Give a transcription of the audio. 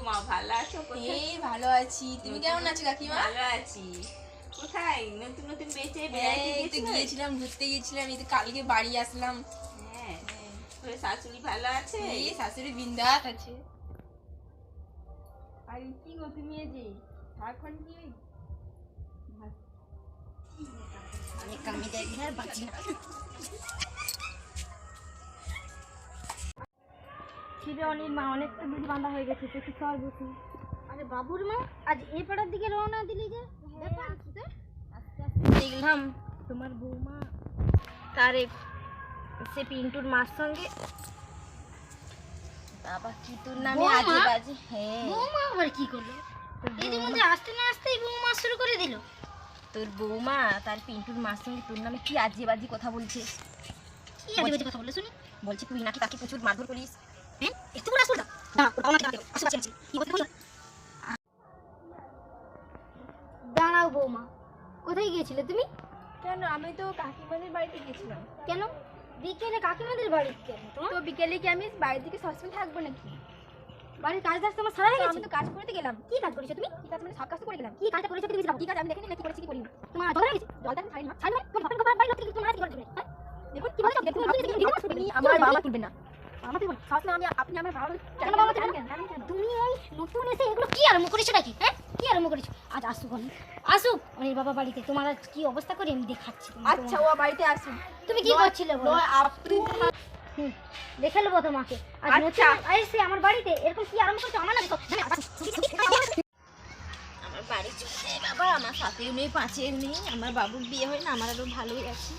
মা, ভালো আছো? এই ভালো আছি, তুমি কেমন আছো কাকিমা? ভালো আছি। কোথায় নতুন নতুন বেঁচে এই তো গিয়েছিলাম, ঘুরতে গিয়েছিলাম, এই তো কালকে বাড়ি আসলাম। হ্যাঁ, তোর শাশুড়ি ভালো আছে? এই শাশুড়ি বিন্দাস আছে। আর কি গো তুমি এই যে ঝাড়খণ্ড কি অনেক কামি দেখি আর বাঁচি না। ছিঁড়ে অনির মা অনেকটা দূর বাঁধা হয়ে গেছে, তুই চল বসি। আরে বাবুর মা আজ এ পাড়ার দিকে রওনা দিলি যে? আস্তে আস্তে দেখলাম তোমার বৌমা তার সে পিন্টুর মার সঙ্গে বাবা কি তোর নামে আজে বাজে। হ্যাঁ, বৌমা আবার কি করলো? এর মধ্যে আসতে না আসতেই বৌমা শুরু করে দিল। তোর বৌমা তার পিন্টুর মার সঙ্গে তোর নামে কি আজে বাজে কথা বলছে। কি আজে বাজে কথা বলে শুনি? বলছে তুই নাকি তাকে প্রচুর মারধর করিস। হ্যাঁ, একটু বড় আসল না ওটা আমাকে দাও। আশেপাশে আছে কি বলতে বলো? দাঁড়াও বৌমা, কোথায় গিয়েছিলে তুমি? কেন? আমি তো কাকিমাদের বাড়িতে গেছিলাম। কেন বিকেলে কাকিমাদের বাড়ি? কেন তো বিকেলে কি আমি বাড়ির দিকে সবসময় থাকবো নাকি? বাড়ির কাজ টাজ তোমার সারা হয়ে গেছে? আমি তো কাজ করতে গেলাম। কি কাজ করেছো তুমি? কি কাজ মানে সব কাজ তো করে গেলাম। কি কাজটা করেছো তুমি বুঝলাম? কি কাজ আমি দেখিনি, নাকি করেছি কি করিনি। তোমার জল হয়ে গেছে? জলটা আমি ছাড়ি না। ছাড়বে তোমার বাপের বাড়ি লোক থেকে তোমার কি করে দেবে? হ্যাঁ দেখুন কি বলছো, দেখুন আপনি আমার বাবা তুলবেন না। আমার তুলবে? সবসময় আপনি আমার বাবা কেন বাবা তুলবে? তুমি এই নতুন এসে এগুলো কি আরম্ভ করেছো নাকি? হ্যাঁ কি আরম্ভ করেছো? আজ আসুক আসুক অনির বাবা বাড়িতে, তোমার আজ কি অবস্থা করে আমি দেখাচ্ছি। আচ্ছা ও বাড়িতে আসুন। তুমি কি করছিলে বলো? আপনি দেখে নেবো তোমাকে। আচ্ছা এসে আমার বাড়িতে এরকম কি আরম্ভ করছো? আমার না আমার বাড়ি চলে বাবা, আমার সাথেও নেই, পাঁচেও নেই, আমার বাবুর বিয়ে হয় না, আমার আরো ভালোই আছে।